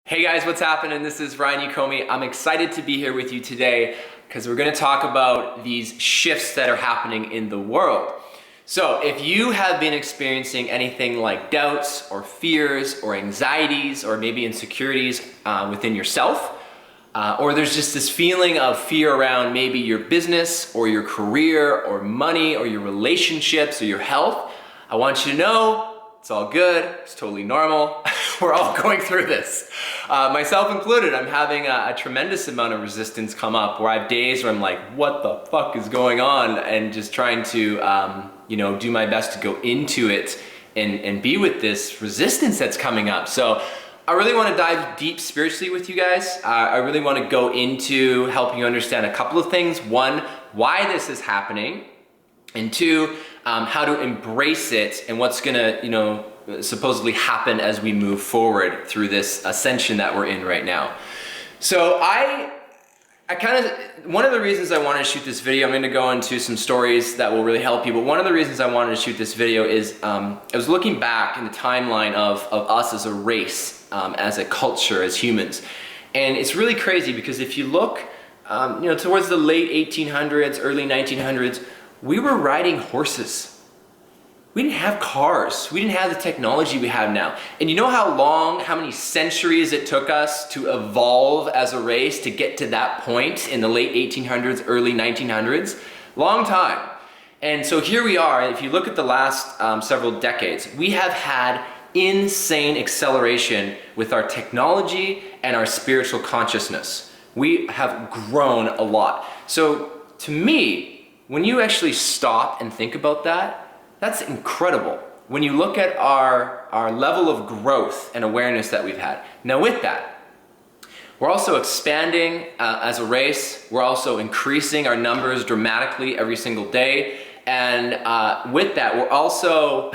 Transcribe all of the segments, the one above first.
Hey guys, what's happening? This is Ryan Yokome. I'm excited to be here with you today because we're going to talk about these shifts that are happening in the world. So if you have been experiencing anything like doubts or fears or anxieties or maybe insecurities within yourself, or there's just this feeling of fear around maybe your business or your career or money or your relationships or your health, I want you to know it's all good. It's totally normal. We're all going through this. Myself included, I'm having a tremendous amount of resistance come up where I have days where I'm like, what the fuck is going on? And just trying to, do my best to go into it and be with this resistance that's coming up. So I really want to dive deep spiritually with you guys. I really want to go into helping you understand a couple of things. One, why this is happening. And two, how to embrace it and what's gonna, supposedly happen as we move forward through this ascension that we're in right now. So one of the reasons I wanted to shoot this video, I'm gonna go into some stories that will really help you, but one of the reasons I wanted to shoot this video is I was looking back in the timeline of us as a race, as a culture, as humans. And it's really crazy because if you look, towards the late 1800s, early 1900s, we were riding horses. We didn't have cars. We didn't have the technology we have now. And you know how many centuries it took us to evolve as a race to get to that point in the late 1800s, early 1900s? Long time. And so here we are. If you look at the last several decades, we have had insane acceleration with our technology and our spiritual consciousness. We have grown a lot. So to me, when you actually stop and think about that, that's incredible. When you look at our level of growth and awareness that we've had. Now with that, we're also expanding as a race. We're also increasing our numbers dramatically every single day. And with that, we're also,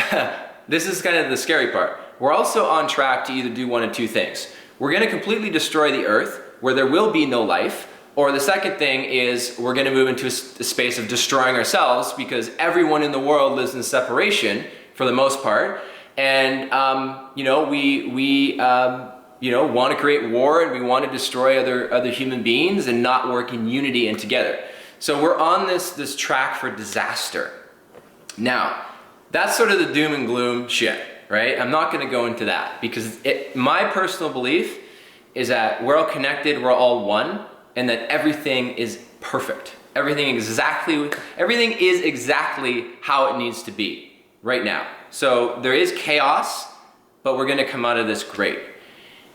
this is kind of the scary part. We're also on track to either do one of two things. We're gonna completely destroy the earth where there will be no life. Or the second thing is we're going to move into a space of destroying ourselves because everyone in the world lives in separation for the most part. And, we want to create war and we want to destroy other human beings and not work in unity and together. So we're on this track for disaster. Now, that's sort of the doom and gloom shit, right? I'm not going to go into that because my personal belief is that we're all connected, we're all one. And that everything is perfect. Everything is exactly how it needs to be right now. So there is chaos, but we're gonna come out of this great.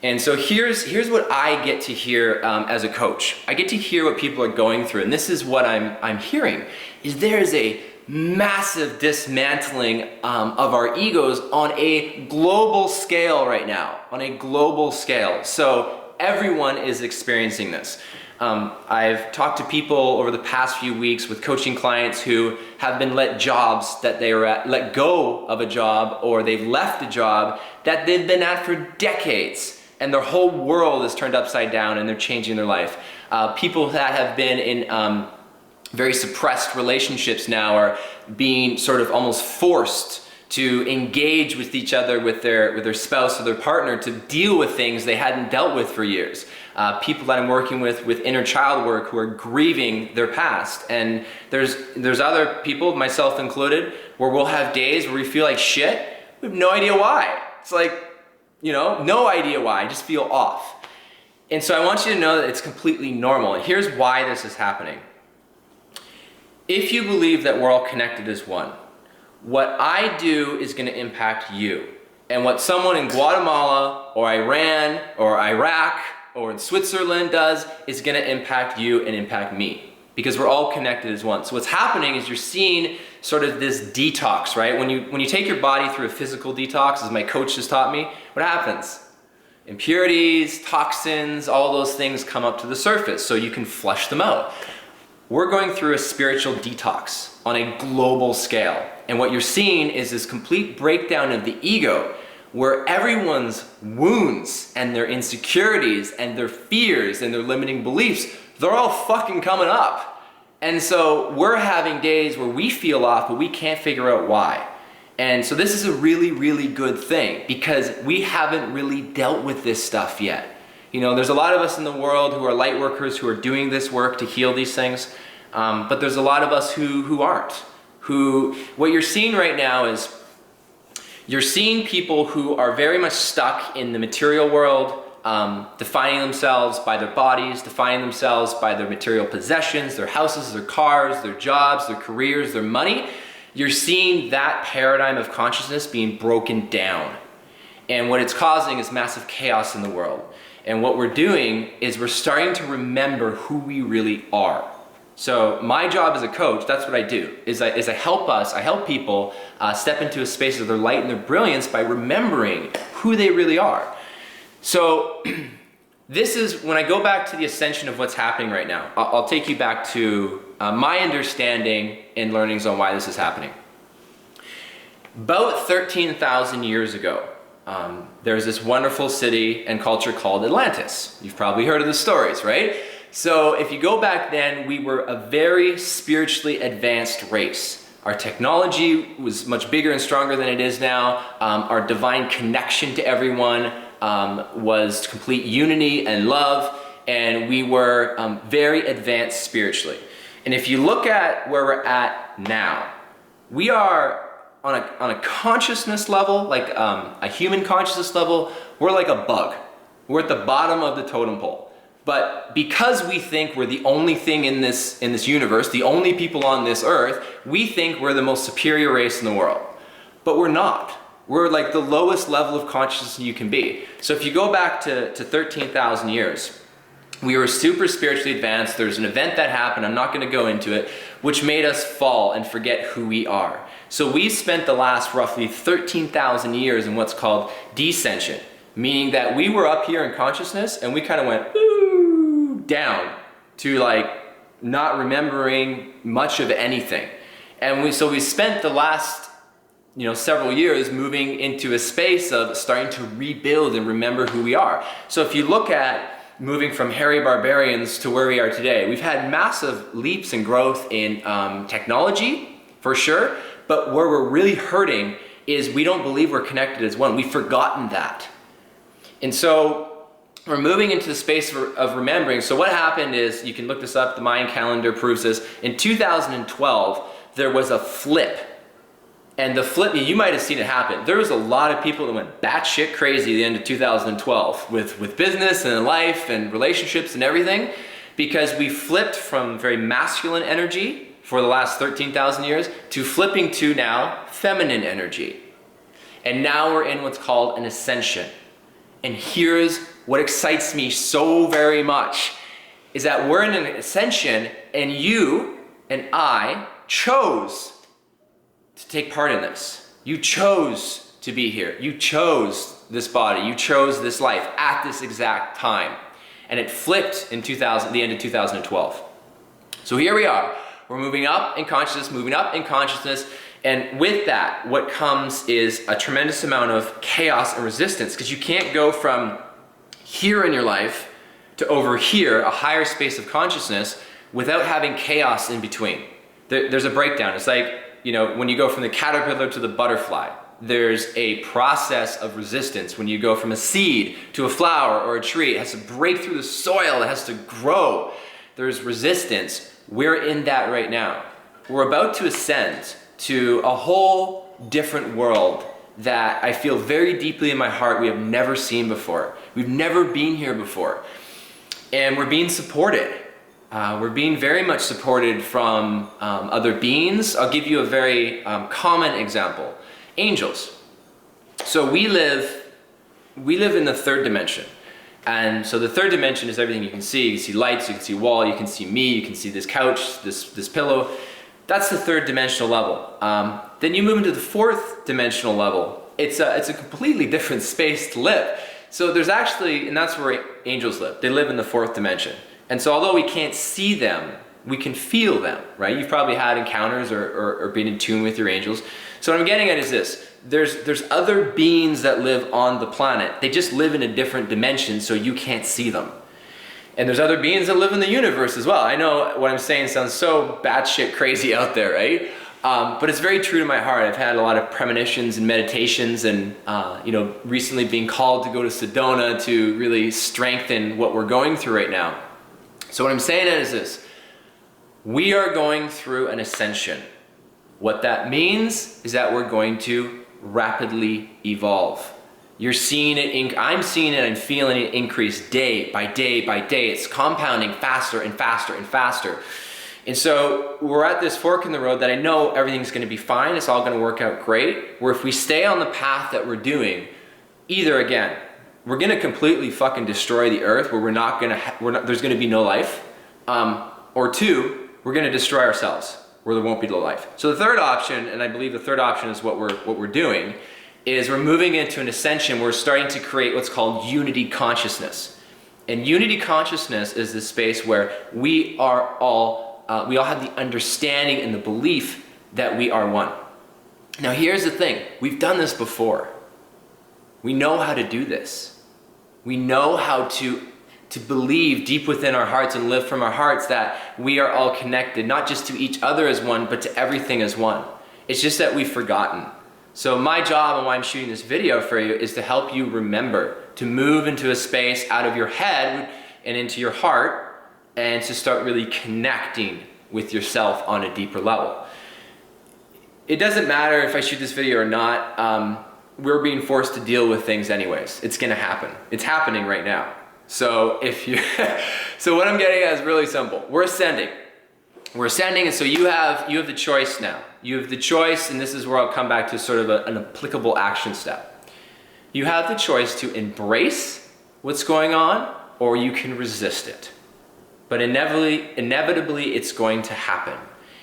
And so here's what I get to hear as a coach. I get to hear what people are going through, and this is what I'm hearing, is there is a massive dismantling of our egos on a global scale right now, on a global scale. So everyone is experiencing this. I've talked to people over the past few weeks with coaching clients who have been let go of a job, or they've left a job that they've been at for decades, and their whole world is turned upside down and they're changing their life. People that have been in very suppressed relationships now are being sort of almost forced to engage with each other, with their spouse or their partner, to deal with things they hadn't dealt with for years. People that I'm working with inner child work, who are grieving their past. And there's other people, myself included, where we'll have days where we feel like shit. We have no idea why. It's like, no idea why. I just feel off. And so I want you to know that it's completely normal. And here's why this is happening. If you believe that we're all connected as one, what I do is going to impact you. And what someone in Guatemala or Iran or Iraq or in Switzerland does is going to impact you and impact me, because we're all connected as one. So what's happening is you're seeing sort of this detox, right? When you take your body through a physical detox, as my coach has taught me, what happens? Impurities, toxins, all those things come up to the surface so you can flush them out. We're going through a spiritual detox on a global scale. And what you're seeing is this complete breakdown of the ego, where everyone's wounds and their insecurities and their fears and their limiting beliefs, they're all fucking coming up. And so we're having days where we feel off, but we can't figure out why. And so this is a really, really good thing, because we haven't really dealt with this stuff yet. You know, there's a lot of us in the world who are light workers who are doing this work to heal these things, but there's a lot of us who aren't. What you're seeing right now is you're seeing people who are very much stuck in the material world, defining themselves by their bodies, defining themselves by their material possessions, their houses, their cars, their jobs, their careers, their money. You're seeing that paradigm of consciousness being broken down. And what it's causing is massive chaos in the world. And what we're doing is we're starting to remember who we really are. So my job as a coach, that's what I do, is I help people step into a space of their light and their brilliance by remembering who they really are. So this is, when I go back to the ascension of what's happening right now, I'll take you back to my understanding and learnings on why this is happening. About 13,000 years ago, there's this wonderful city and culture called Atlantis. You've probably heard of the stories, right? So if you go back then, we were a very spiritually advanced race. Our technology was much bigger and stronger than it is now. Our divine connection to everyone was complete unity and love, and we were very advanced spiritually. And if you look at where we're at now, we are on a consciousness level, like a human consciousness level, we're like a bug. We're at the bottom of the totem pole. But because we think we're the only thing in this universe, the only people on this earth, we think we're the most superior race in the world. But we're not. We're like the lowest level of consciousness you can be. So if you go back to 13,000 years, we were super spiritually advanced. There's an event that happened, I'm not going to go into it, which made us fall and forget who we are. So we've spent the last roughly 13,000 years in what's called descension, meaning that we were up here in consciousness and we kind of went down to like not remembering much of anything. And so we spent the last several years moving into a space of starting to rebuild and remember who we are. So if you look at moving from hairy barbarians to where we are today, we've had massive leaps and growth in technology, for sure, but where we're really hurting is we don't believe we're connected as one. We've forgotten that. And so we're moving into the space of remembering. So what happened is, you can look this up, the Mayan calendar proves this, in 2012, there was a flip. And the flip, you might have seen it happen. There was a lot of people that went batshit crazy at the end of 2012 with business and life and relationships and everything, because we flipped from very masculine energy for the last 13,000 years to flipping to now feminine energy. And now we're in what's called an ascension. And here's what excites me so very much, is that we're in an ascension and you and I chose to take part in this. You chose to be here. You chose this body. You chose this life at this exact time. And it flipped in the end of 2012. So here we are. We're moving up in consciousness, moving up in consciousness. And with that, what comes is a tremendous amount of chaos and resistance, because you can't go from here in your life to over here, a higher space of consciousness, without having chaos in between. There's a breakdown. It's like, when you go from the caterpillar to the butterfly, there's a process of resistance. When you go from a seed to a flower or a tree, it has to break through the soil, it has to grow. There's resistance. We're in that right now. We're about to ascend to a whole different world that I feel very deeply in my heart we have never seen before. We've never been here before. And we're being supported. We're being very much supported from other beings. I'll give you a very common example. Angels. So we live in the third dimension. And so the third dimension is everything you can see. You can see lights, you can see wall, you can see me, you can see this couch, this pillow. That's the third dimensional level. Then you move into the fourth dimensional level. It's a completely different space to live. So there's actually, and that's where angels live. They live in the fourth dimension. And so although we can't see them, we can feel them, right? You've probably had encounters or been in tune with your angels. So what I'm getting at is this. There's other beings that live on the planet. They just live in a different dimension, so you can't see them. And there's other beings that live in the universe as well. I know what I'm saying sounds so batshit crazy out there, right? But it's very true to my heart. I've had a lot of premonitions and meditations and, recently being called to go to Sedona to really strengthen what we're going through right now. So what I'm saying is this: we are going through an ascension. What that means is that we're going to rapidly evolve. You're seeing it, I'm seeing it and feeling it increase day by day by day. It's compounding faster and faster and faster. And so we're at this fork in the road that I know everything's gonna be fine, it's all gonna work out great, where if we stay on the path that we're doing, either again, we're gonna completely fucking destroy the earth where there's gonna be no life, or two, we're gonna destroy ourselves where there won't be no life. So the third option, and I believe the third option is what we're doing, is we're moving into an ascension. We're starting to create what's called unity consciousness. And unity consciousness is the space where we all have the understanding and the belief that we are one. Now here's the thing, we've done this before. We know how to do this. We know how to believe deep within our hearts and live from our hearts that we are all connected, not just to each other as one, but to everything as one. It's just that we've forgotten. So my job and why I'm shooting this video for you is to help you remember, to move into a space out of your head and into your heart, and to start really connecting with yourself on a deeper level. It doesn't matter if I shoot this video or not, we're being forced to deal with things anyways. It's gonna happen. It's happening right now. So so what I'm getting at is really simple. We're ascending. We're ascending, and so you have the choice now. You have the choice, and this is where I'll come back to sort of an applicable action step. You have the choice to embrace what's going on, or you can resist it. But inevitably it's going to happen.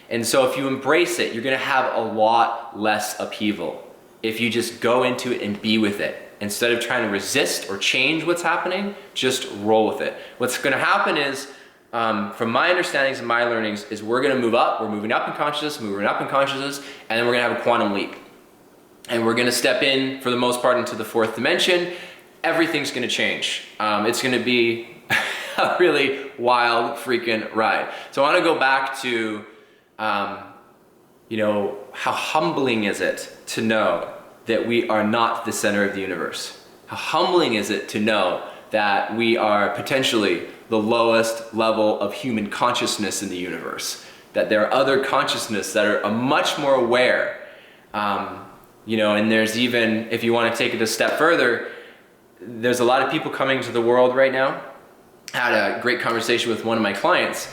And so if you embrace it, you're gonna have a lot less upheaval if you just go into it and be with it. Instead of trying to resist or change what's happening, just roll with it. What's gonna happen is, from my understandings and my learnings, is we're gonna move up, we're moving up in consciousness, and then we're gonna have a quantum leap. And we're gonna step in, for the most part, into the fourth dimension. Everything's gonna change. It's gonna be a really wild freaking ride. So I wanna go back to, how humbling is it to know that we are not the center of the universe? How humbling is it to know that we are potentially the lowest level of human consciousness in the universe, that there are other consciousness that are much more aware, and there's even, if you want to take it a step further, there's a lot of people coming to the world right now. I had a great conversation with one of my clients,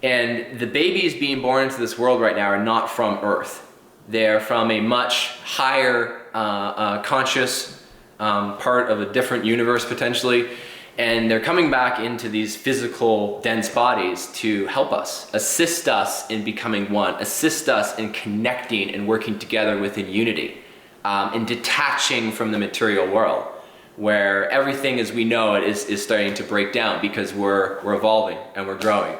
and the babies being born into this world right now are not from Earth. They're from a much higher conscious part of a different universe potentially, and they're coming back into these physical dense bodies to help us, assist us in becoming one, assist us in connecting and working together within unity, and detaching from the material world, where everything as we know it is starting to break down because we're evolving and we're growing.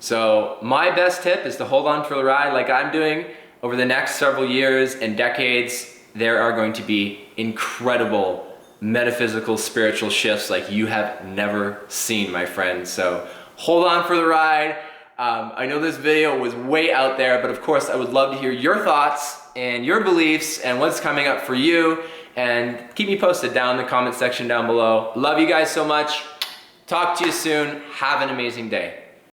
So my best tip is to hold on for the ride like I'm doing. Over the next several years and decades, there are going to be incredible metaphysical, spiritual shifts like you have never seen, my friend. So hold on for the ride. I know this video was way out there, but of course I would love to hear your thoughts and your beliefs and what's coming up for you. And keep me posted down in the comment section down below. Love you guys so much. Talk to you soon. Have an amazing day.